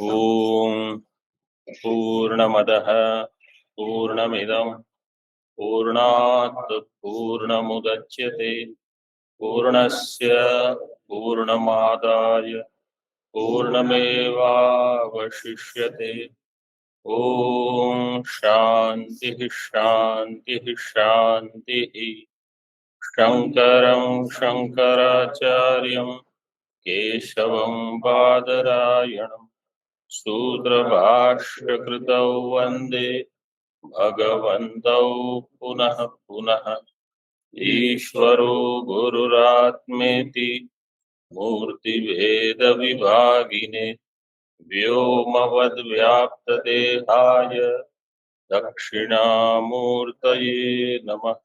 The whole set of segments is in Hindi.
ॐ पूर्णमदः पूर्णमिदं पूर्णात् पूर्णमुदच्यते पूर्णस्य पूर्णमादाय पूर्णमेवावशिष्यते। ॐ शान्तिः शान्तिः शान्तिः। शङ्करं शङ्कराचार्यं केशवं बादरायणं सूत्रभाष्यकृतौ वन्दे भगवन्तौ पुनः पुनः। ईश्वरो गुरुरात्मेति मूर्तिभेदविभागिने व्योमवद्व्याप्तदेहाय दक्षिणामूर्तये नमः।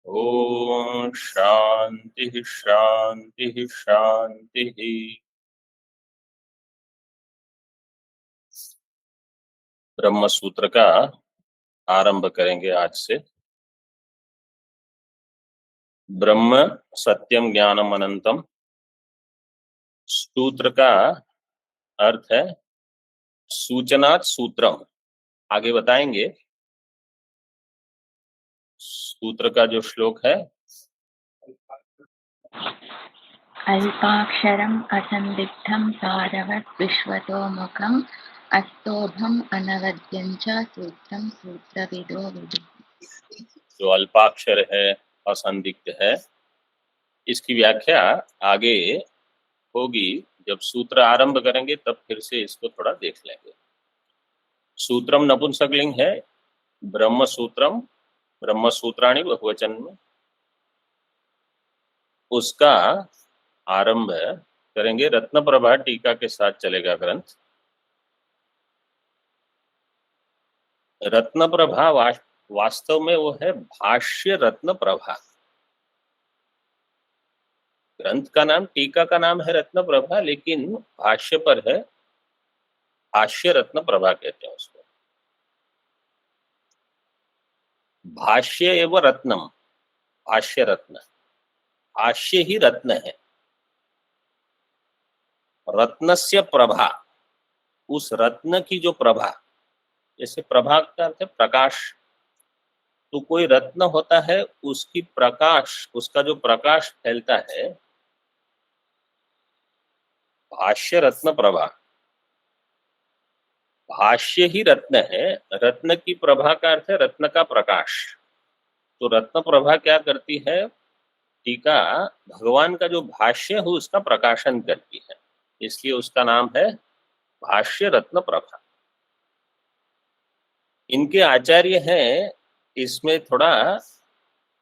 ओम शांति शांति शांति। ब्रह्म सूत्र का आरंभ करेंगे आज से। ब्रह्म सत्यम ज्ञानम अनंतम सूत्र का अर्थ है सूचनात् सूत्रम। आगे बताएंगे। सूत्र का जो श्लोक है, अल्पाक्षरम् असंदिग्धं सारवत् विश्वतोमुखम् अस्तोभम् अनवद्यं च सूत्रं सूत्रविदो विदुः। जो अल्पाक्षर है, असंदिग्ध है, इसकी व्याख्या आगे होगी। जब सूत्र आरंभ करेंगे तब फिर से इसको थोड़ा देख लेंगे। सूत्रम नपुंसकलिंग है, ब्रह्म सूत्रम ब्रह्म सूत्राणी बहुवचन में, उसका आरंभ करेंगे। रत्न प्रभा टीका के साथ चलेगा ग्रंथ। रत्न प्रभा वास्तव में वो है भाष्य रत्न प्रभा। ग्रंथ का नाम, टीका का नाम है रत्न प्रभा, लेकिन भाष्य पर है भाष्य रत्न प्रभा कहते हैं उसको। भाष्य एवं रत्नम, भाष्य रत्न, भाष्य ही रत्न है। रत्नस्य प्रभा, उस रत्न की जो प्रभा, जैसे प्रभा का अर्थ है प्रकाश, तो कोई रत्न होता है, उसकी प्रकाश, उसका जो प्रकाश फैलता है, भाष्य रत्न प्रभा। भाष्य ही रत्न है, रत्न की प्रभा का अर्थ है रत्न का प्रकाश। तो रत्न प्रभा क्या करती है? टीका भगवान का जो भाष्य है उसका प्रकाशन करती है, इसलिए उसका नाम है भाष्य रत्न प्रभा। इनके आचार्य हैं, इसमें थोड़ा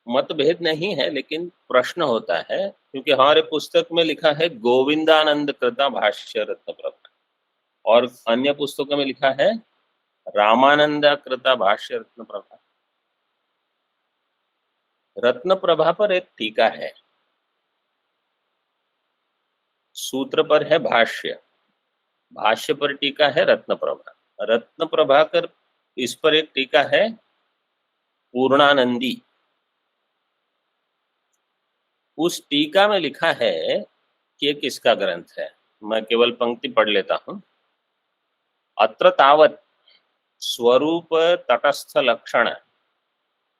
मतभेद नहीं है, लेकिन प्रश्न होता है, क्योंकि हमारे पुस्तक में लिखा है गोविंदानंद कृता भाष्य रत्न प्रभा, और अन्य पुस्तकों में लिखा है रामानंद कृता भाष्य रत्न प्रभा। रत्न प्रभा पर एक टीका है, सूत्र पर है भाष्य, भाष्य पर टीका है रत्न प्रभा। रत्न प्रभाकर, इस पर एक टीका है पूर्णानंदी। उस टीका में लिखा है कि ये किसका ग्रंथ है। मैं केवल पंक्ति पढ़ लेता हूं। अत्र तावत् स्वरूप तटस्थ लक्षण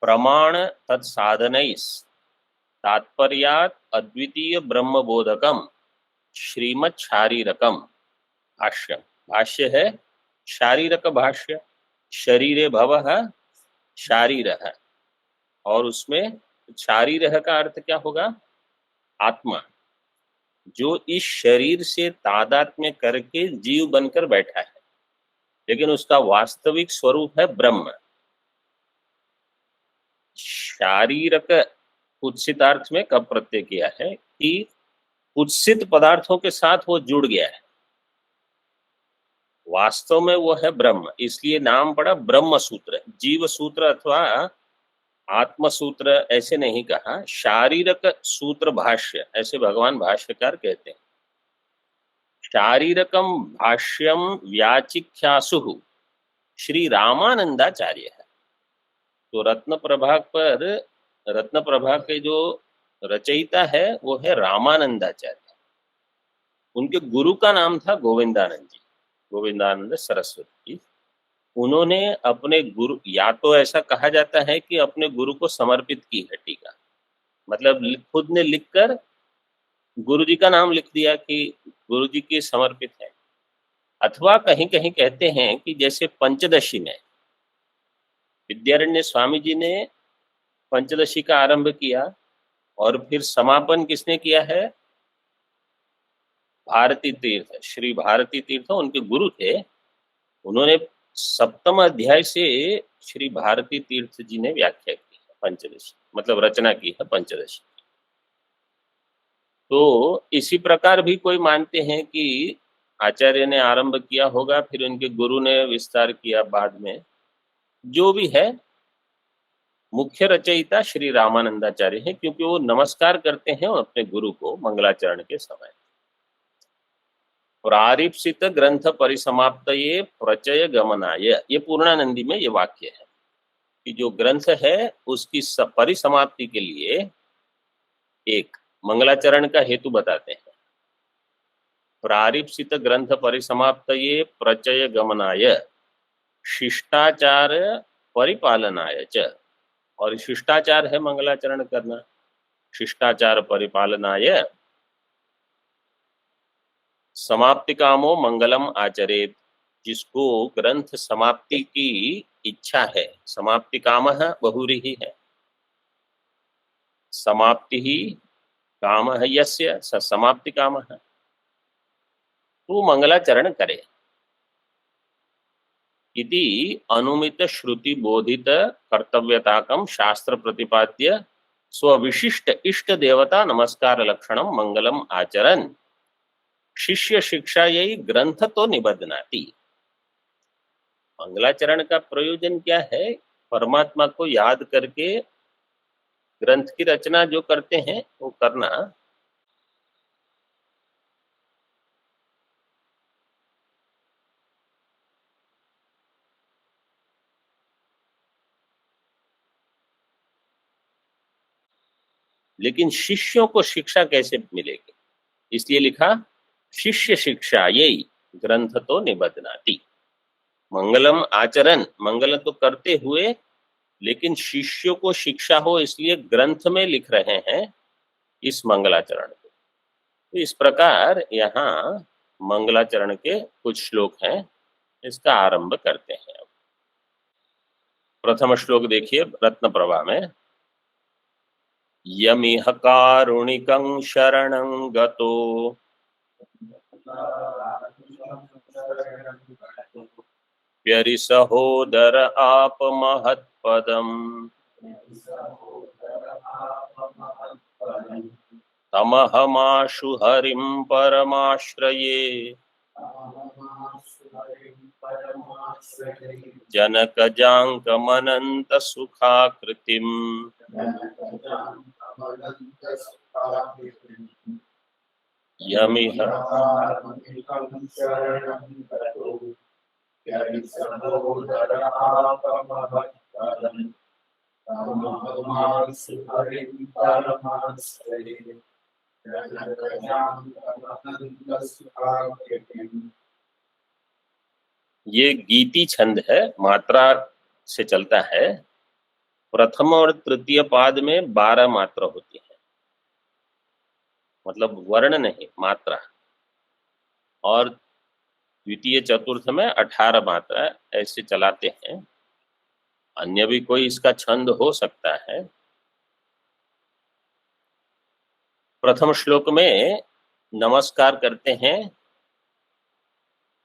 प्रमाण तत्साधनैस् तात्पर्यात् अद्वितीय ब्रह्म बोधकम श्रीमत् शारीरकम भाष्य। भाष्य है शारीरक भाष्य, शरीरे भवः शारीरः, और उसमें शारीरः का अर्थ क्या होगा? आत्मा, जो इस शरीर से तादात्म्य करके जीव बनकर बैठा है, लेकिन उसका वास्तविक स्वरूप है ब्रह्म। शारीरक कुत्सितार्थ में कब प्रत्यय किया है कि कुत्सित पदार्थों के साथ वो जुड़ गया है, वास्तव में वो है ब्रह्म, इसलिए नाम पड़ा ब्रह्म सूत्र। जीव सूत्र अथवा आत्म सूत्र ऐसे नहीं कहा, शारीरक सूत्र भाष्य ऐसे भगवान भाष्यकार कहते हैं। शारीरकम भाष्यम व्याचिख्यासु श्री रामानंदाचार्य है। तो रत्न प्रभा पर, रत्न प्रभा के जो रचयिता है वो है रामानंदाचार्य। उनके गुरु का नाम था गोविंदानंद जी। गोविंदानंद सरस्वती जी, उन्होंने अपने गुरु, या तो ऐसा कहा जाता है कि अपने गुरु को समर्पित की है टीका, मतलब खुद ने लिखकर गुरु जी का नाम लिख दिया कि गुरु जी की समर्पित है, अथवा कहीं कहीं कहते हैं कि जैसे पंचदशी में विद्यारण्य स्वामी जी ने पंचदशी का आरंभ किया और फिर समापन किसने किया है, भारती तीर्थ, श्री भारती तीर्थ उनके गुरु थे, उन्होंने सप्तम अध्याय से श्री भारती तीर्थ जी ने व्याख्या की है पंचदशी, मतलब रचना की है पंचदशी। तो इसी प्रकार भी कोई मानते हैं कि आचार्य ने आरंभ किया होगा, फिर उनके गुरु ने विस्तार किया बाद में। जो भी है, मुख्य रचयिता श्री रामानंदाचार्य हैं, क्योंकि वो नमस्कार करते हैं अपने गुरु को मंगलाचरण के समय। प्रारिप्सित ग्रंथ परिसमाप्तये प्रचय गमनाय, ये पूर्णानंदी में ये वाक्य है कि जो ग्रंथ है उसकी परिसमाप्ति के लिए एक मंगलाचरण का हेतु बताते हैं। प्रारिप्सित ग्रंथ परिसमाप्तये प्रचय गमनाय शिष्टाचार परिपालनाय च, और शिष्टाचार है मंगलाचरण करना, शिष्टाचार परिपालनाय समाप्ति कामो मंगलम आचरेत, जिसको ग्रंथ समाप्ति की इच्छा है, समाप्ति काम बहुरीही है, समाप्ति ही काम है यस्य स समाप्ति काम है, तो मंगलाचरण करे। इति अनुमित श्रुति बोधित कर्तव्यताकम शास्त्र प्रतिपाद्य स्वविशिष्ट इष्ट देवता नमस्कार लक्षणम मंगलम आचरन शिष्य शिक्षा यही ग्रंथ तो निबद्धनाति। मंगलाचरण का प्रयोजन क्या है, परमात्मा को याद करके ग्रंथ की रचना जो करते हैं वो करना। लेकिन शिष्यों को शिक्षा कैसे मिलेगी, इसलिए लिखा शिष्य शिक्षा यही ग्रंथ तो निबद्धनाति। मंगलम आचरण, मंगल तो करते हुए, लेकिन शिष्यों को शिक्षा हो इसलिए ग्रंथ में लिख रहे हैं इस मंगलाचरण को। तो इस प्रकार यहाँ मंगलाचरण के कुछ श्लोक हैं, इसका आरंभ करते हैं। प्रथम श्लोक देखिए रत्न प्रभा में, यमिह कारुणिकं शरणं गतो व्यरि सहोदर आप महत्पदम् तमहमाशु हरिं परमाश्रये जनकजाङ्कमनन्त सुखाकृतिम् यमिह ये गीति छंद है, मात्रा से चलता है। प्रथम और तृतीय पाद में 12 मात्रा होती है, मतलब वर्ण नहीं मात्रा, और द्वितीय चतुर्थ में 18 मात्रा, ऐसे चलाते हैं। अन्य भी कोई इसका छंद हो सकता है। प्रथम श्लोक में नमस्कार करते हैं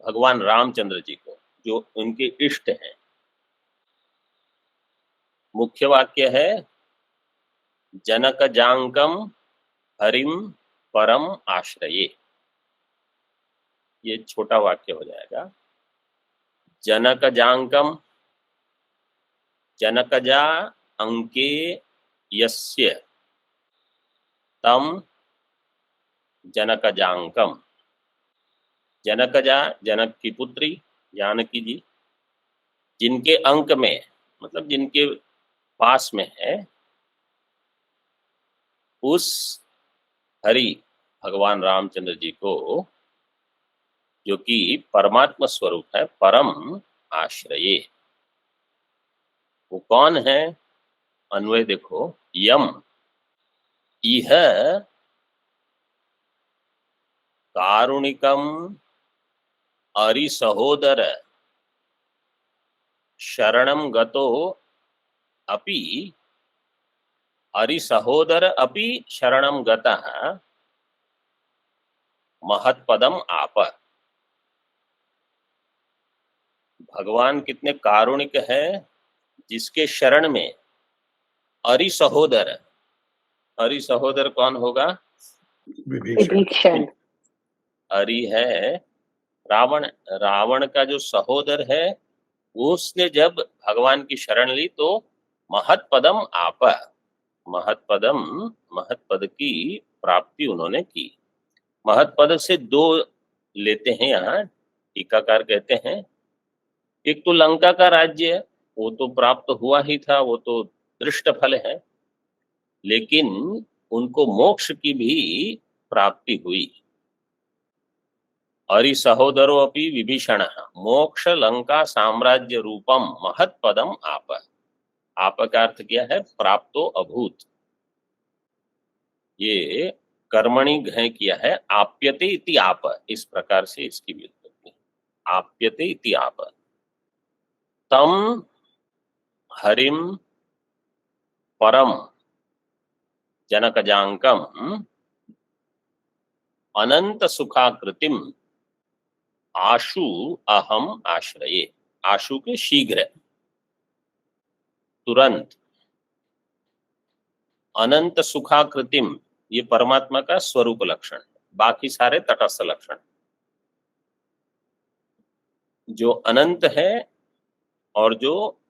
भगवान रामचंद्र जी को, जो उनके इष्ट हैं। मुख्य वाक्य है जनक जांकम हरिम परम आश्रये, ये छोटा वाक्य हो जाएगा। जनक जांकम, जनकजा अंके यस्य तम जनकजांकम, जनकजा जनक की पुत्री जानकी जी, जिनके अंक में मतलब जिनके पास में है, उस हरि भगवान रामचंद्र जी को जो कि परमात्मा स्वरूप है, परम आश्रये। वो कौन है? अन्वय देखो, यम इह कारुणिकम अरिसहोदर शरणं गतो अपि अरिसहोदर अपि शरणं गतः महत्पदम आप। भगवान कितने कारुणिक है, जिसके शरण में अरि सहोदर, अरि सहोदर कौन होगा? विभीषण। अरि है रावण, रावण का जो सहोदर है, उसने जब भगवान की शरण ली तो महत्पदम आप, महत्पदम, महत्पद की प्राप्ति उन्होंने की। महत्पद से दो लेते हैं यहाँ, टीकाकार कहते हैं, एक तो लंका का राज्य, वो तो प्राप्त हुआ ही था, वो तो दृष्ट फल है, लेकिन उनको मोक्ष की भी प्राप्ति हुई। अरि सहोदरो अपि विभीषण मोक्ष लंका साम्राज्य रूपम महत्पदम आप। आप का अर्थ क्या है? प्राप्तो अभूत। ये कर्मणि घय किया है, आप्यते इति आप, इस प्रकार से इसकी व्युत्पत्ति, आप्यते इति आप। तम हरिम परम जनकजांकम अनंत सुखाकृतिम आशु अहम आश्रये। आशु के शीघ्र, तुरंत। अनंत सुखाकृतिम, ये परमात्मा का स्वरूप लक्षण, बाकी सारे तटस्थ लक्षण। जो अनंत है और जो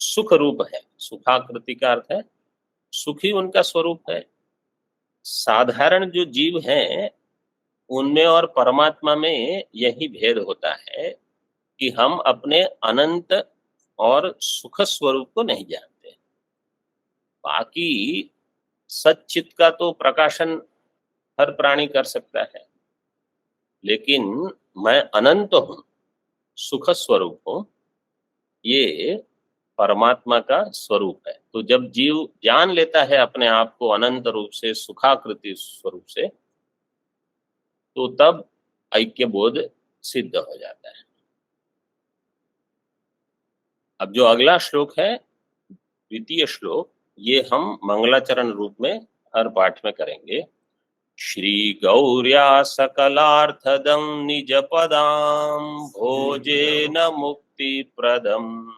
सुख रूप है, सुखाकृति का अर्थ है सुखी उनका स्वरूप है। साधारण जो जीव हैं उनमें और परमात्मा में यही भेद होता है कि हम अपने अनंत और सुख स्वरूप को नहीं जानते। बाकी सच्चित का तो प्रकाशन हर प्राणी कर सकता है, लेकिन मैं अनंत हूं, सुख स्वरूप हूं, ये परमात्मा का स्वरूप है। तो जब जीव जान लेता है अपने आप को अनंत रूप से, सुखाकृति स्वरूप से, तो तब ऐक्य बोध सिद्ध हो जाता है। अब जो अगला श्लोक है, द्वितीय श्लोक, ये हम मंगलाचरण रूप में हर पाठ में करेंगे। श्री गौर्या सकलार्थदं निज पदां भोजेन मुक्ति प्रदम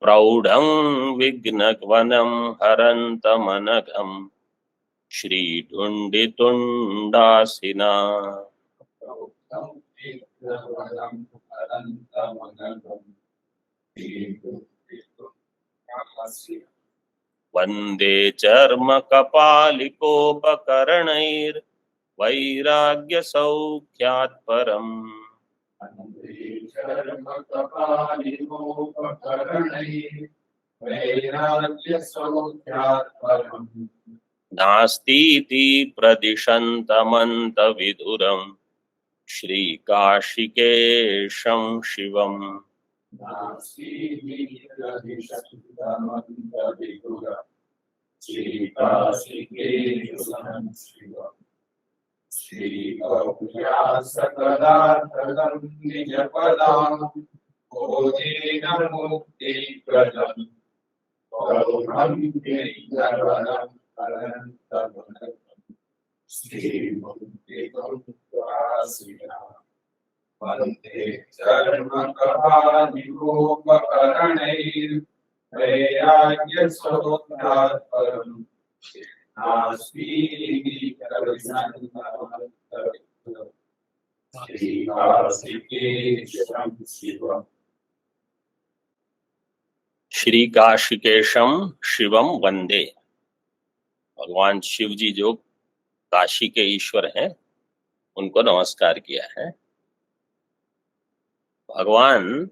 प्रौढ़ं विघ्नवनं हरन्तमनघं श्रीढुण्डितुण्डासिना वन्दे चर्मकपालिकोपकरणैर्वैराग्यसौख्यात् परम् नास्तीति प्रदिशन्तमन्तविधुरम् श्रीकाशिकेशं शिवम्। वन्दे चर्मकपालिकोपकरणैर्वैराग्यसौख्यात् परम् नास्तीति प्रदिशन्तमन्तविधुरम् श्रीकाशिकेशं शिवम्। श्री काशिकेशम शिवम वंदे। भगवान शिव जी जो काशी के ईश्वर हैं, उनको नमस्कार किया है। भगवान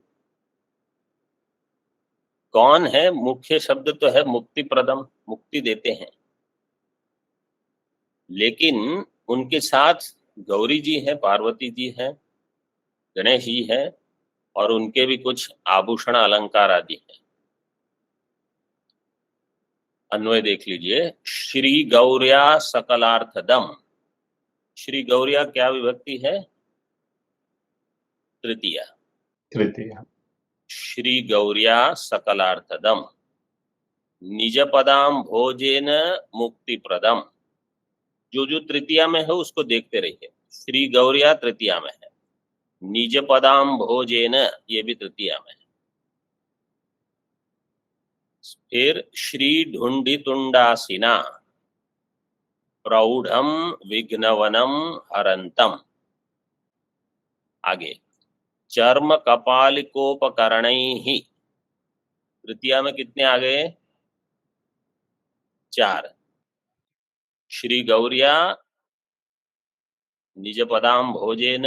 कौन है? मुख्य शब्द तो है मुक्ति प्रदम, मुक्ति देते हैं, लेकिन उनके साथ गौरी जी हैं, पार्वती जी हैं, गणेश जी हैं, और उनके भी कुछ आभूषण अलंकार आदि हैं। अन्वय देख लीजिए। श्री गौर्या सकलार्थदम, श्री गौर्या क्या विभक्ति है? तृतीया। तृतीय। श्री गौर्या सकलार्थदम निज पदाम भोजेन मुक्ति प्रदम। जो तृतीया में है उसको देखते रहिए। श्री गौर्या तृतीया में है, निज पदाम भोजेन ये भी तृतीया में है। फिर श्री ढुंडितुंडासिना प्रौढ़म विघ्नवनम हरंतम। आगे चर्म कपालिकोपकरणैहि, तृतीया में कितने आ गए? 4। श्री गौर्या निज पदाम भोजेन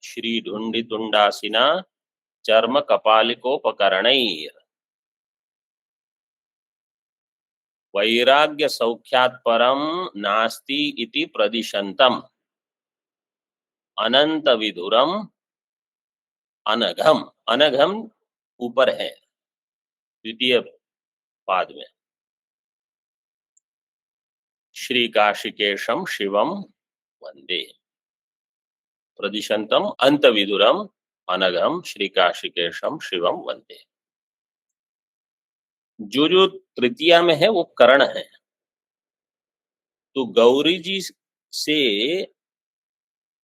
श्री ढुंडितुंडासिना चर्म कपालिकोपकरणैर वैराग्य सौख्यात् परम नास्ति इति प्रदिशंतम अनंत विधुरम अनघम। अनघम ऊपर है द्वितीय पाद में। श्री काशिकेशम शिवम वंदे। प्रदिशंतम अंत विदुरम अनघम श्री काशिकेशम शिवम वंदे। जो तृतीया में है वो करण है। तो गौरी जी से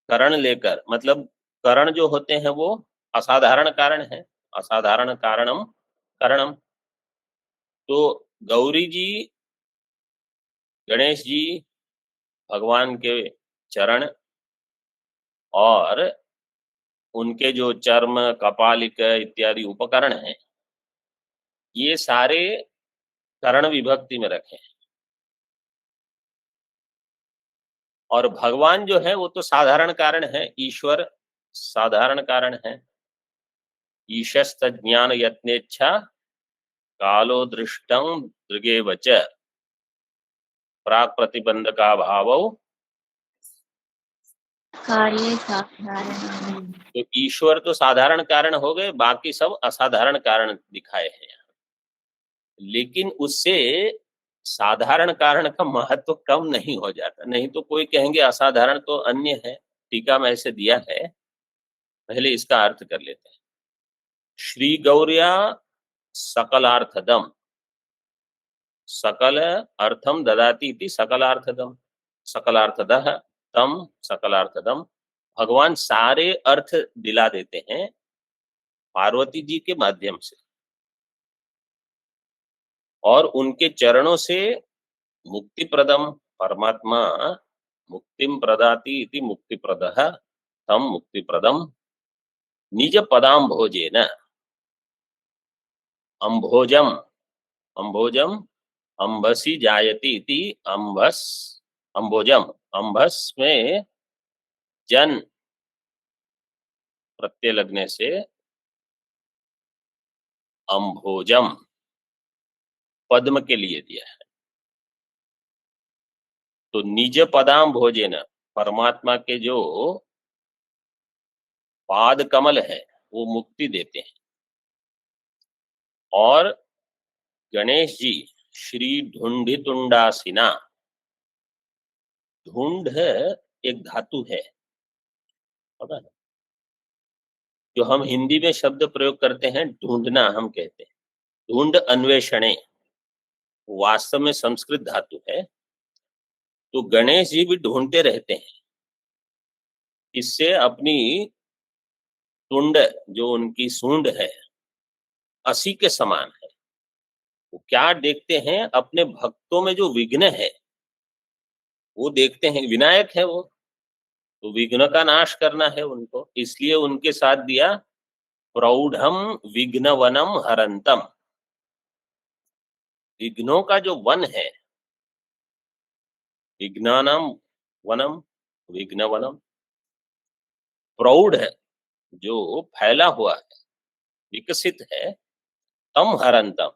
करण लेकर, मतलब करण जो होते हैं वो असाधारण कारण है, असाधारण कारणम करणम। तो गौरी जी, गणेश जी, भगवान के चरण और उनके जो चर्म कपालिक इत्यादि उपकरण हैं, ये सारे करण विभक्ति में रखे हैं। और भगवान जो है वो तो साधारण कारण है, ईश्वर साधारण कारण है। ईशस्त ज्ञान यत्नेच्छा कालो दृष्टं दृगेव च प्राक प्रतिबंध का भाव। कार्ये साधारण। तो ईश्वर तो साधारण कारण हो गए, बाकी सब असाधारण कारण दिखाए हैं। लेकिन उससे साधारण कारण का महत्व कम नहीं हो जाता। नहीं तो कोई कहेंगे असाधारण तो अन्य है, टीका में ऐसे दिया है। पहले इसका अर्थ कर लेते हैं। श्री गौर्या सकलार्थदम, सकल अर्थम ददाती इति सकलार्थदम, सकलार्थदः तम सकलार्थदम। भगवान सारे अर्थ दिला देते हैं पार्वती जी के माध्यम से, और उनके चरणों से मुक्ति प्रदम परमात्मा मुक्तिम प्रदाति इति मुक्ति प्रदः तम मुक्ति प्रदम निज पदाम भोजेन अंभोजम, अंभोजम अंबसी जायति इति अंबस अंभोजम, अंबस में जन प्रत्यय लगने से अंभोजम पद्म के लिए दिया है। तो निज पदाम भोजेन, परमात्मा के जो पाद कमल है वो मुक्ति देते हैं। और गणेश जी श्री ढुंडितुंडासिना, ढूंढ एक धातु है, पता है? जो हम हिंदी में शब्द प्रयोग करते हैं ढूंढना, हम कहते हैं ढूंढ अन्वेषणे, वास्तव में संस्कृत धातु है। तो गणेश जी भी ढूंढते रहते हैं, इससे अपनी तुंड, जो उनकी सूंड है, असी के समान है। वो क्या देखते हैं? अपने भक्तों में जो विघ्न है वो देखते हैं। विनायक है वो, तो विघ्न का नाश करना है उनको, इसलिए उनके साथ दिया प्रौढ़म विघ्नवनम हरंतम। विघ्नों का जो वन है, विघ्नानाम वनम विघ्नवनम, प्रौढ़ है जो फैला हुआ है, विकसित है, तम हरंतम,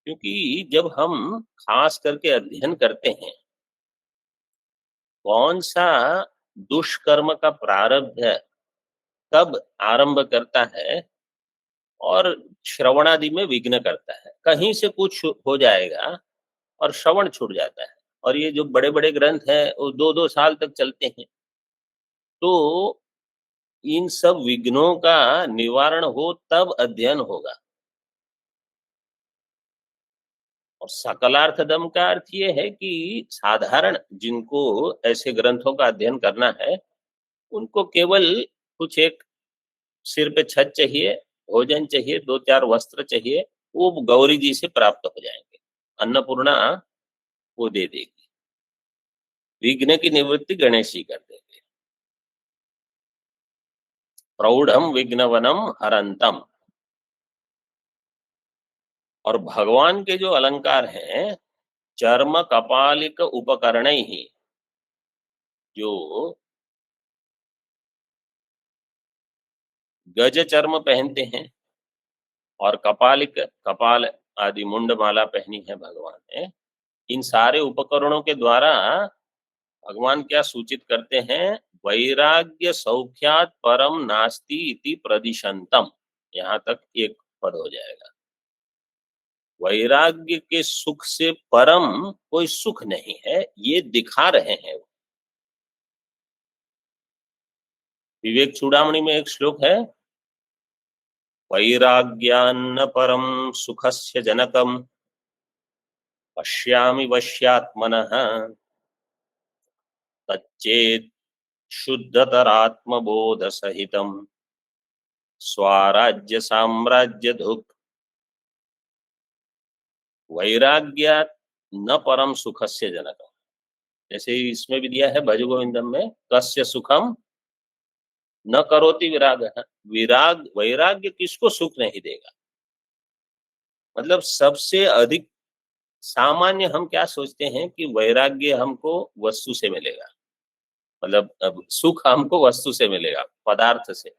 क्योंकि जब हम खास करके अध्ययन करते हैं कौन सा दुष्कर्म का प्रारब्ध कब आरंभ करता है और श्रवणादि में विघ्न करता है, कहीं से कुछ हो जाएगा और श्रवण छूट जाता है। और ये जो बड़े बड़े ग्रंथ हैं वो 2-2 साल तक चलते हैं। तो इन सब विघ्नों का निवारण हो तब अध्ययन होगा। और सकलार्थदम का अर्थ ये है कि साधारण जिनको ऐसे ग्रंथों का अध्ययन करना है उनको केवल कुछ एक सिर पे छत चाहिए, भोजन चाहिए, 2-4 वस्त्र चाहिए, वो गौरी जी से प्राप्त हो जाएंगे। अन्नपूर्णा वो दे देगी, विघ्न की निवृत्ति गणेश जी कर देंगे। प्रौढ़म विघ्नवनम हरंतम। और भगवान के जो अलंकार हैं चर्म कपालिक उपकरण ही, जो गज चर्म पहनते हैं और कपालिक कपाल आदि मुंडमाला पहनी है भगवान ने, इन सारे उपकरणों के द्वारा भगवान क्या सूचित करते हैं, वैराग्य सौख्यात परम नास्ति इति प्रदिशंतम। यहां तक एक पद हो जाएगा। वैराग्य के सुख से परम कोई सुख नहीं है, ये दिखा रहे हैं। विवेक चूड़ामणि में एक श्लोक है, वैराग्यान्न परम सुखस्य जनकम पश्यामि वश्यात्मनः तच्चेत् शुद्धतरात्मबोध सहितम स्वराज्य साम्राज्य धुक्। वैराग्यात् न परम सुखस्य जनकम, जैसे इसमें भी दिया है भज गोविंदम में, कस्य सुखम न करोति विराग। वैराग्य किसको सुख नहीं देगा। मतलब सबसे अधिक सामान्य हम क्या सोचते हैं कि वैराग्य हमको वस्तु से मिलेगा, मतलब अब सुख हमको वस्तु से मिलेगा, पदार्थ से।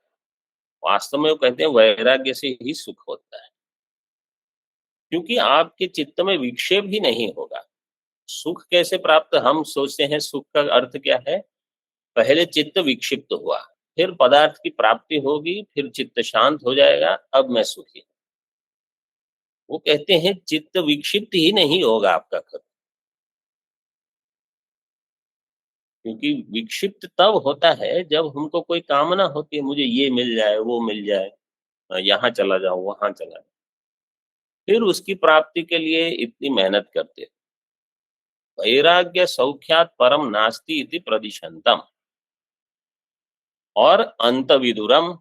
वास्तव में वो कहते हैं वैराग्य से ही सुख होता है, क्योंकि आपके चित्त में विक्षेप ही नहीं होगा। सुख कैसे प्राप्त, हम सोचते हैं सुख का अर्थ क्या है, पहले चित्त विक्षिप्त हुआ, फिर पदार्थ की प्राप्ति होगी, फिर चित्त शांत हो जाएगा, अब मैं सुखी। वो कहते हैं चित्त विक्षिप्त ही नहीं होगा आपका कभी, क्योंकि विक्षिप्त तब होता है जब हमको कोई कामना होती है, मुझे ये मिल जाए, वो मिल जाए, यहाँ चला जाऊं, वहां चला जाऊं, फिर उसकी प्राप्ति के लिए इतनी मेहनत करते हैं। वैराग्य सौख्यात परम नास्ति इति प्रदिशंतम। और अंत विदुरम,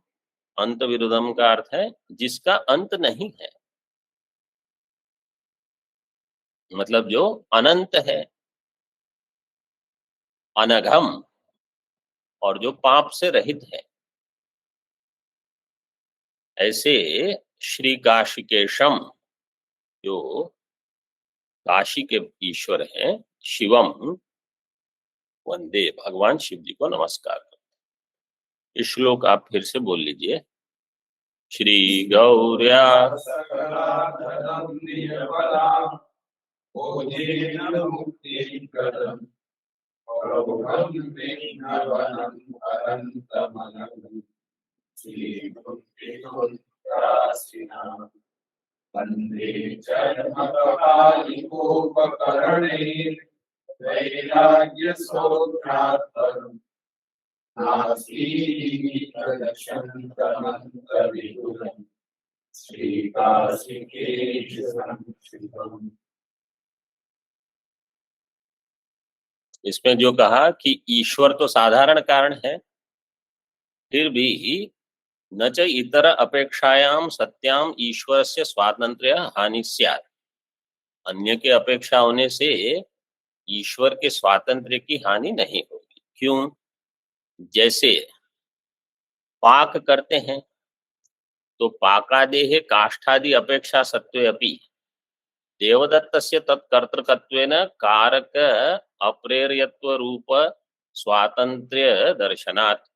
अंत विदुरम का अर्थ है जिसका अंत नहीं है, मतलब जो अनंत है, अनघम, और जो पाप से रहित है। ऐसे श्री काशिकेशम, जो काशी के ईश्वर हैं, शिवम वंदे, भगवान शिव जी को नमस्कार करते। इस श्लोक आप फिर से बोल लीजिए। श्री गौर्या सकलार्थदं निर्मला बोधेन मुक्तिप्रदं प्रौढं विघ्नवनं हरन्तमनघं श्रीगुरुदेवोपकारिणा वन्दे चर्मकपालिकोपकरणैः वैराग्यसौख्यात्परम् नास्ति प्रदर्शनतमन्तविदुरम् श्रीकाशिकेशसंक्षिप्तम्। इसमें जो कहा कि ईश्वर तो साधारण कारण है, फिर भी न च इतर अपेक्षायाम सत्याम ईश्वर से स्वातंत्र्य हानि स्यात्। अन्य के अपेक्षा होने से ईश्वर के स्वातंत्र्य की हानि नहीं होगी। क्यों? जैसे पाक करते हैं तो पाकादेह काष्ठादि अपेक्षा सत्वे अपि देवदत्तस्य तत्कर्तृकत्वेन कारक अप्रेर्यत्व रूप स्वातंत्र्य दर्शनात्।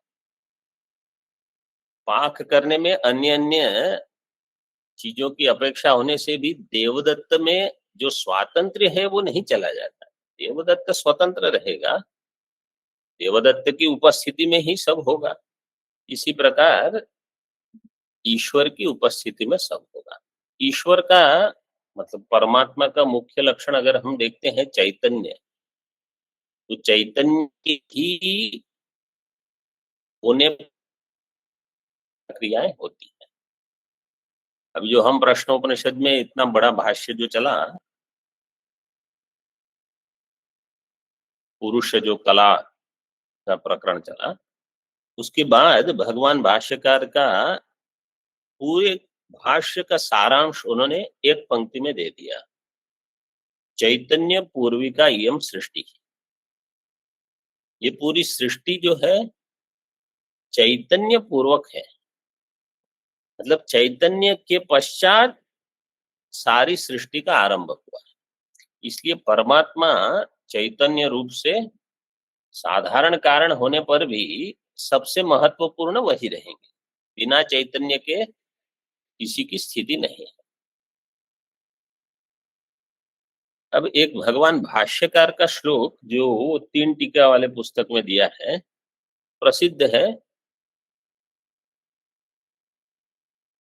पाक करने में अन्य अन्य चीजों की अपेक्षा होने से भी देवदत्त में जो स्वातंत्र्य है वो नहीं चला जाता। देवदत्त स्वतंत्र रहेगा, देवदत्त की उपस्थिति में ही सब होगा। इसी प्रकार ईश्वर की उपस्थिति में सब होगा। ईश्वर का मतलब परमात्मा का मुख्य लक्षण अगर हम देखते हैं चैतन्य, तो चैतन्य ही होने क्रियाएं होती हैं। अभी जो हम प्रश्नोपनिषद में इतना बड़ा भाष्य जो चला, पुरुष जो कला का प्रकरण चला, उसके बाद भगवान भाष्यकार का पूरे भाष्य का सारांश उन्होंने एक पंक्ति में दे दिया, चैतन्य पूर्विका इयम सृष्टि। ये पूरी सृष्टि जो है चैतन्य पूर्वक है, मतलब चैतन्य के पश्चात सारी सृष्टि का आरंभ हुआ। इसलिए परमात्मा चैतन्य रूप से साधारण कारण होने पर भी सबसे महत्वपूर्ण वही रहेंगे। बिना चैतन्य के किसी की स्थिति नहीं है। अब एक भगवान भाष्यकार का श्लोक जो 3 टीका वाले पुस्तक में दिया है, प्रसिद्ध है।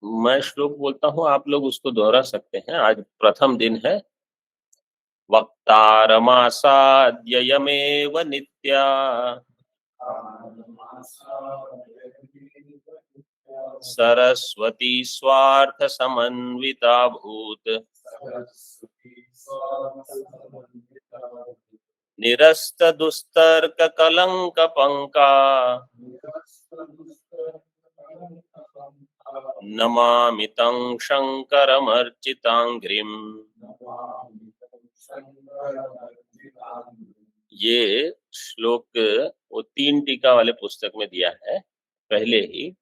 मैं श्लोक बोलता हूं, आप लोग उसको दोहरा सकते हैं। आज प्रथम दिन है। वक्तारमासाद्ययमेव नित्या सरस्वती स्वार्थ समन्विता भूत निरस्त दुस्तर्क कलंक पंका नमामि तं शंकरमर्चितांघ्रिम। ये श्लोक वो 3 टीका वाले पुस्तक में दिया है पहले ही,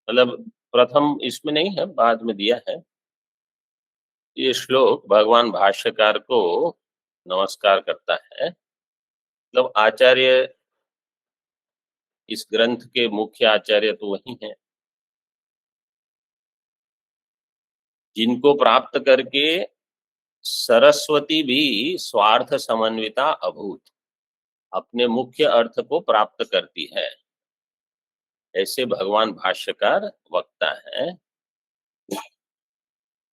मतलब प्रथम इसमें नहीं है, बाद में दिया है। ये श्लोक भगवान भाष्यकार को नमस्कार करता है। मतलब आचार्य, इस ग्रंथ के मुख्य आचार्य तो वही हैं, जिनको प्राप्त करके सरस्वती भी स्वार्थ समन्विता अभूत, अपने मुख्य अर्थ को प्राप्त करती है। ऐसे भगवान भाष्यकार वक्ता है।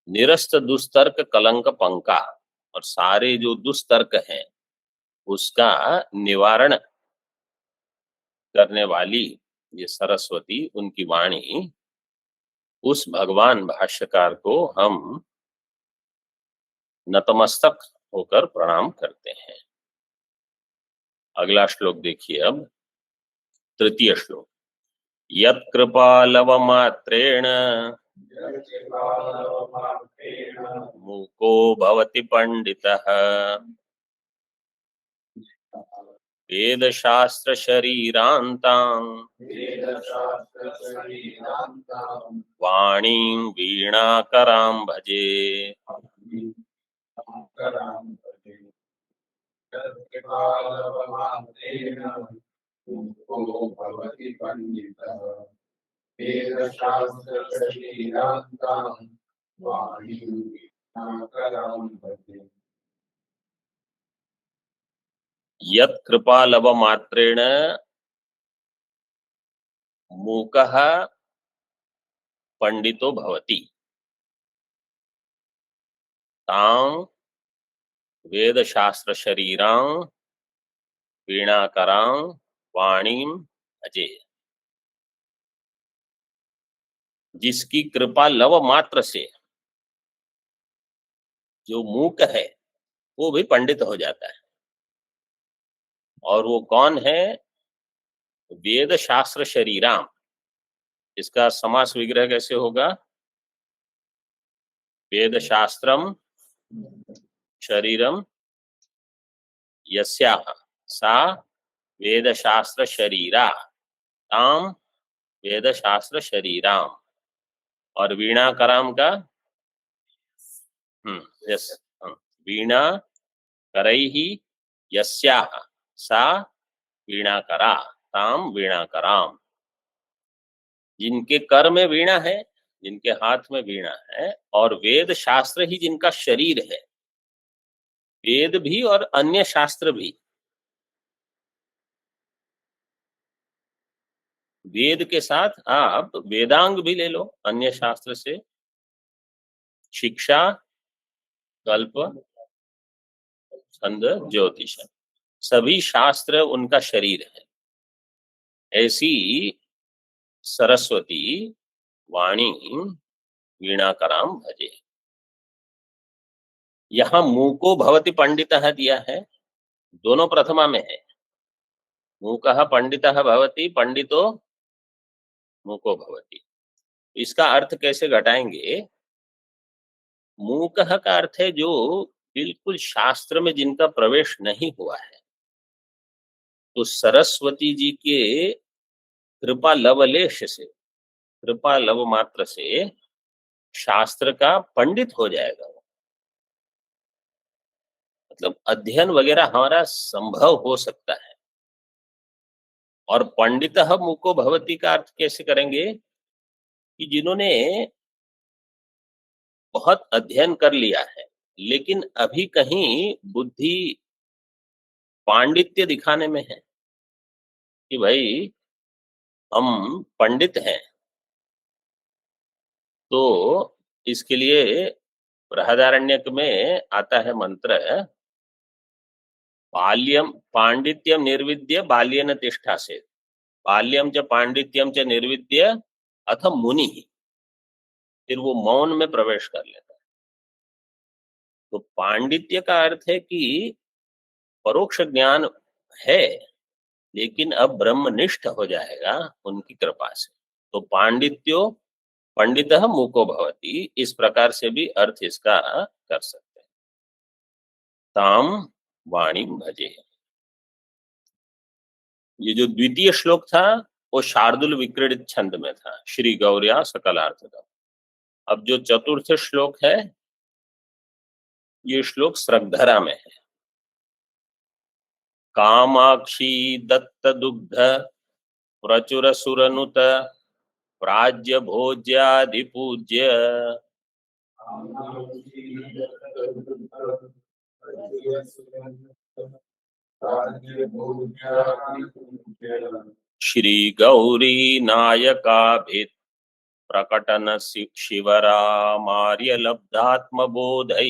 निरस्त दुस्तर्क कलंक पंका, और सारे जो दुस्तर्क हैं उसका निवारण करने वाली ये सरस्वती, उनकी वाणी, उस भगवान भाष्यकार को हम नतमस्तक होकर प्रणाम करते हैं। अगला श्लोक देखिए अब, तृतीय श्लोक। यत्कृपालवमात्रेण मूको भवति पंडितः वेदशास्त्र शरीरान्तां वाणीं वीणाकरां भजे। यत् कृपालव मात्रेण मूकः पंडितो भवति तां वेदशास्त्र शरीरां वीणाकरां वाणीं भजे। जिसकी कृपा लव मात्र से जो मूक है वो भी पंडित हो जाता है। और वो कौन है? वेद शास्त्र शरीराम। इसका समास विग्रह कैसे होगा? वेद शास्त्रम शरीरम यस्याः सा वेद शास्त्र शरीरा ताम वेद शास्त्र शरीराम। और वीणा कराम का यस, वीणा करैहि यस्याः सा वीणा करा ताम वीणा कराम। जिनके कर में वीणा है, जिनके हाथ में वीणा है, और वेद शास्त्र ही जिनका शरीर है, वेद भी और अन्य शास्त्र भी। वेद के साथ आप वेदांग भी ले लो, अन्य शास्त्र से शिक्षा, कल्प, छंद, ज्योतिष, सभी शास्त्र उनका शरीर है। ऐसी सरस्वती वाणी वीणाकराम भजे। यहाँ मूको भवति पंडितः दिया है, दोनों प्रथमा में है। मूकः पंडितः भवति, पंडितो मूको भवति। इसका अर्थ कैसे घटाएंगे? मूकः का अर्थ है जो बिल्कुल शास्त्र में जिनका प्रवेश नहीं हुआ है। तो सरस्वती जी के कृपा लवलेश से, कृपा लव मात्र से शास्त्र का पंडित हो जाएगा। मतलब अध्ययन वगैरह हमारा संभव हो सकता है। और पंडितः मूको भवति का अर्थ कैसे करेंगे? कि जिन्होंने बहुत अध्ययन कर लिया है, लेकिन अभी कहीं बुद्धि पांडित्य दिखाने में है कि भाई हम पंडित हैं। तो इसके लिए बृहदारण्यक में आता है मंत्र, बाल्यम पांडित्यम निर्विद्य बाल्येन तिष्ठासेत्, बाल्यम च पांडित्यम च निर्विद्य अथ मुनि। फिर वो मौन में प्रवेश कर लेता है। तो पांडित्य का अर्थ है कि परोक्ष ज्ञान है, लेकिन अब ब्रह्मनिष्ठ हो जाएगा उनकी कृपा से। तो पांडित्यो पंडितः मूको भवति, इस प्रकार से भी अर्थ इसका कर सकते हैं। ताम वाणी भजे। ये जो द्वितीय श्लोक था वो शार्दुल विक्रीडित छंद में था, श्री गौरिया सकलार्थकम। अब जो चतुर्थ श्लोक है, ये श्लोक श्रद्धरा में है। कामाक्षी दत्त दुग्ध प्रचुर सुरनुत प्राज्य भोज्याधिपूज्य श्री गौरी नायकाभित प्रकटन शिवरामार्य लब्धात्म बोधै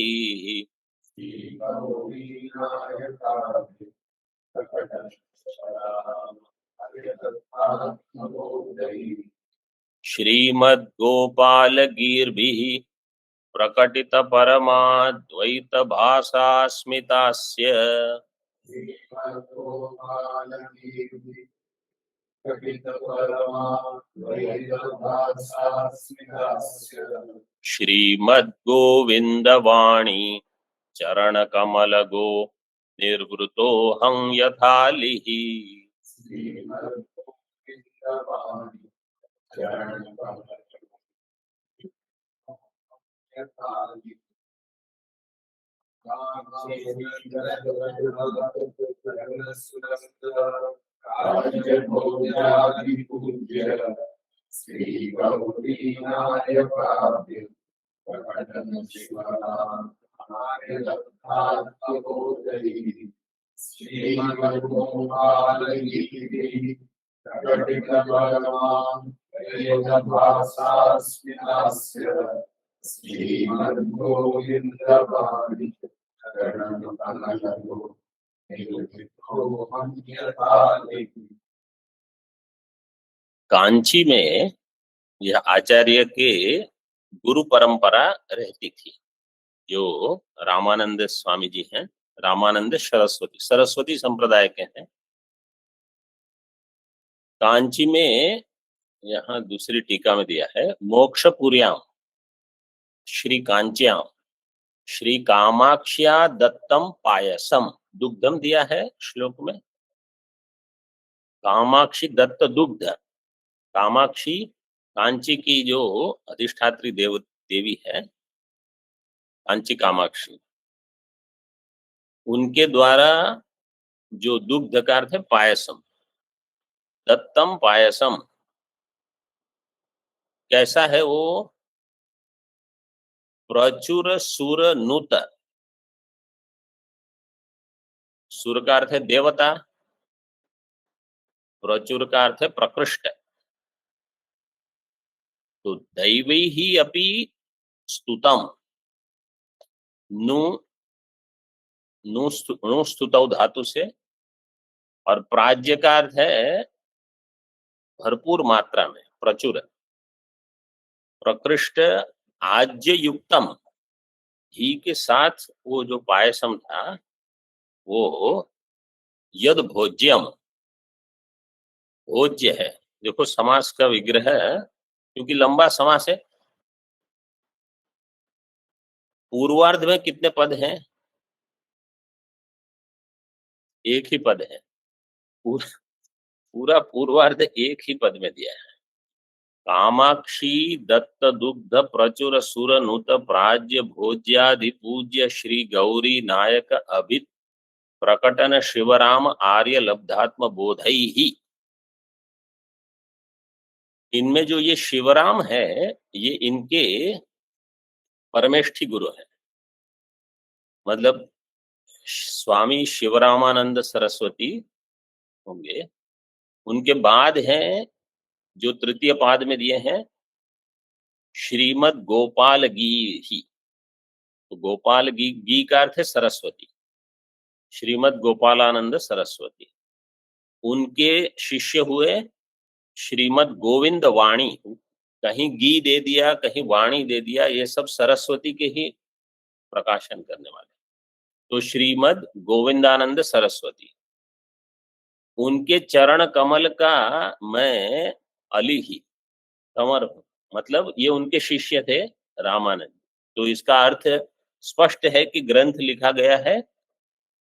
श्रीमद्गोपालगीर्भिः प्रकटित परमाद्वैत भाषा स्मितास्य श्रीमद्गोविन्दवाणी चरणकमलगो निर्वृतोऽहं यथालिः। कांची में यह आचार्य के गुरु परंपरा रहती थी, जो रामानंद स्वामी जी हैं, रामानंद सरस्वती, सरस्वती संप्रदाय के हैं। कांची में यहाँ दूसरी टीका में दिया है, मोक्षपुर्याम श्री कांच्याम श्री कामाक्ष्या दत्तम पायसम, दुग्धम दिया है श्लोक में। कामाक्षी दत्त दुग्ध, कामाक्षी कांची की जो अधिष्ठात्री देवी है, कांची कामाक्षी, उनके द्वारा जो दुग्ध का अर्थ है पायसम, दत्तम पायसम। कैसा है वो? प्रचुर सुर नुत, सुर का अर्थ है देवता, प्रचुर का अर्थ है प्रकृष्ट। तो दैवी ही अपि स्तुतम, नु नु स्तुतौ धातु से, और प्राज्य का अर्थ है भरपूर मात्रा में, प्रचुर। प्रकृष्ट आज्य युक्तम, घी के साथ वो जो पायसम था वो यद भोज्यम, भोज्य है। देखो समास का विग्रह, क्योंकि लंबा समास है। पूर्वार्ध में कितने पद हैं? एक ही पद है। पूरा पूर्वार्ध एक ही पद में दिया है। कामाक्षी दत्त दुग्ध प्रचुर सुर नुत प्राज्य भोज्यादि पूज्य श्री गौरी नायक अभित प्रकटन शिवराम आर्य लब्धात्म बोधई ही। इनमें जो ये शिवराम है ये इनके परमेष्ठी गुरु हैं, मतलब स्वामी शिवरामानंद सरस्वती होंगे। उनके बाद हैं जो तृतीय पाद में दिए हैं श्रीमद गोपाल गी ही। तो गोपाल गी का अर्थ है सरस्वती, श्रीमद गोपालानंद सरस्वती। उनके शिष्य हुए श्रीमद गोविंद वाणी, कहीं गी दे दिया कहीं वाणी दे दिया, ये सब सरस्वती के ही प्रकाशन करने वाले। तो श्रीमद गोविंदानंद सरस्वती, उनके चरण कमल का मैं अली ही कंवर हूं, मतलब ये उनके शिष्य थे रामानंद। तो इसका अर्थ स्पष्ट है कि ग्रंथ लिखा गया है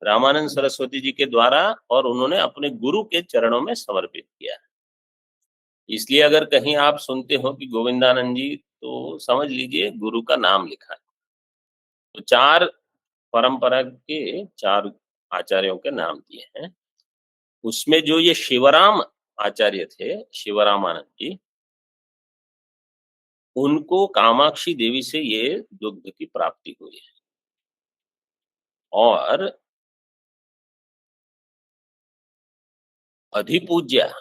रामानंद सरस्वती जी के द्वारा और उन्होंने अपने गुरु के चरणों में समर्पित किया। इसलिए अगर कहीं आप सुनते हो कि गोविंदानंद जी, तो समझ लीजिए गुरु का नाम लिखा है। तो चार परंपरा के चार आचार्यों के नाम दिए हैं। उसमें जो ये शिवराम आचार्य थे, शिवरामानंद जी, उनको कामाक्षी देवी से ये दुग्ध की प्राप्ति हुई है। और अधिपूज्य,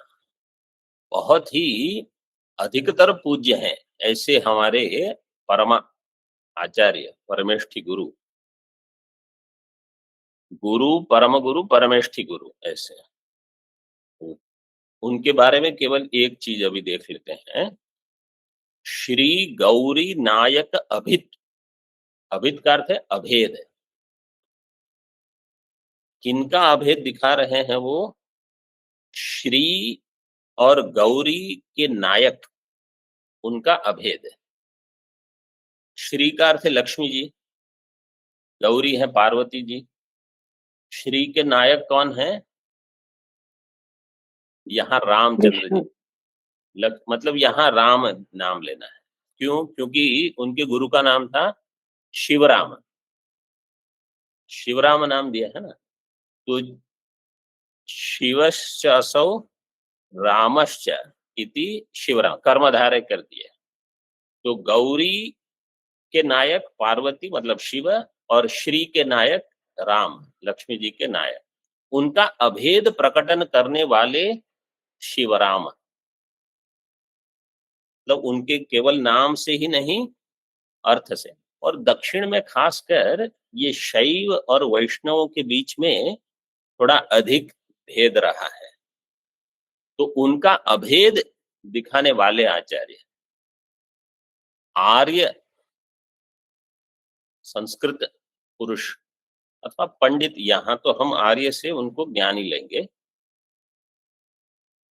बहुत ही अधिकतर पूज्य हैं ऐसे हमारे परमा आचार्य, परमेष्ठी गुरु, गुरु परम गुरु परमेष्ठी गुरु, ऐसे उनके बारे में केवल एक चीज अभी देख लेते हैं। श्री गौरी नायक अभित, अभित का अर्थ है अभेद। किनका अभेद दिखा रहे हैं वो? श्री और गौरी के नायक, उनका अभेद है। श्री का अर्थ है लक्ष्मी जी, गौरी है पार्वती जी। श्री के नायक कौन है? यहाँ रामचंद्र जी, मतलब यहाँ राम नाम लेना है। क्यों? क्योंकि उनके गुरु का नाम था शिवराम, शिवराम नाम दिया है ना। तो शिवश्च असौ रामश्च इति शिवराम, कर्मधारय कर दिया। तो गौरी के नायक पार्वती मतलब शिव, और श्री के नायक राम, लक्ष्मी जी के नायक, उनका अभेद प्रकटन करने वाले शिवराम। मतलब उनके केवल नाम से ही नहीं, अर्थ से। और दक्षिण में खासकर ये शैव और वैष्णवों के बीच में थोड़ा अधिक भेद रहा है, तो उनका अभेद दिखाने वाले आचार्य आर्य संस्कृत पुरुष अथवा पंडित, यहां तो हम आर्य से उनको ज्ञानी लेंगे।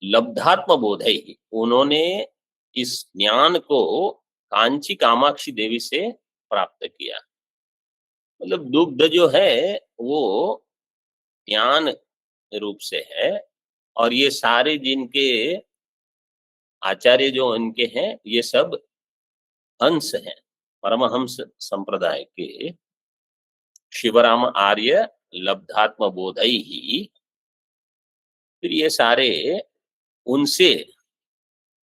लब्धात्म बोधई ही, उन्होंने इस ज्ञान को कांची कामाक्षी देवी से प्राप्त किया। मतलब दुग्ध जो है वो ज्ञान रूप से है, और ये सारे जिनके आचार्य जो इनके हैं ये सब हंस हैं, परमहंस संप्रदाय के शिवराम आर्य लब्धात्म बोधई ही। फिर ये सारे उनसे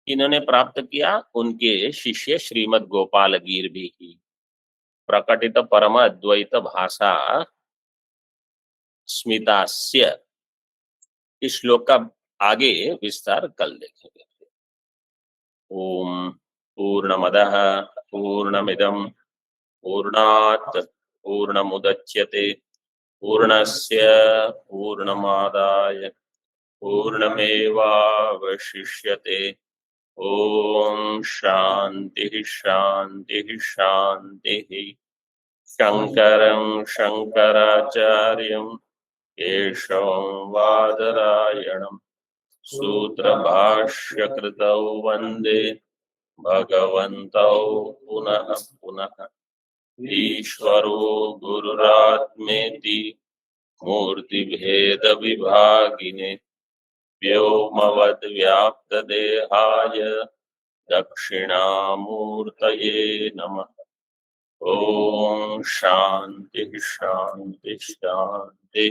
इन्होंने प्राप्त किया, उनके शिष्य श्रीमद गोपाल गिर भी ही। प्रकटित परम अद्वैत भाषा स्मितास्य, इस श्लोक का आगे विस्तार कल देखेंगे। ओम पूर्णमदः पूर्णमिदं पूर्णात् पूर्णमुदच्यते पूर्णस्य पूर्णमादाय पूर्णमेवावशिष्यते। ओम शांति शांति शांति। शंकरं शंकराचार्यं केशवं वादरायणं सूत्रभाष्यकृतौ वन्दे भगवन्तौ पुनः पुनः। ईश्वरो गुरुरात्मेति मूर्तिभेदविभागिने व्योमवद्व्याप्तदेहाय दक्षिणामूर्तये नमः। ओम शांति शांति शांति।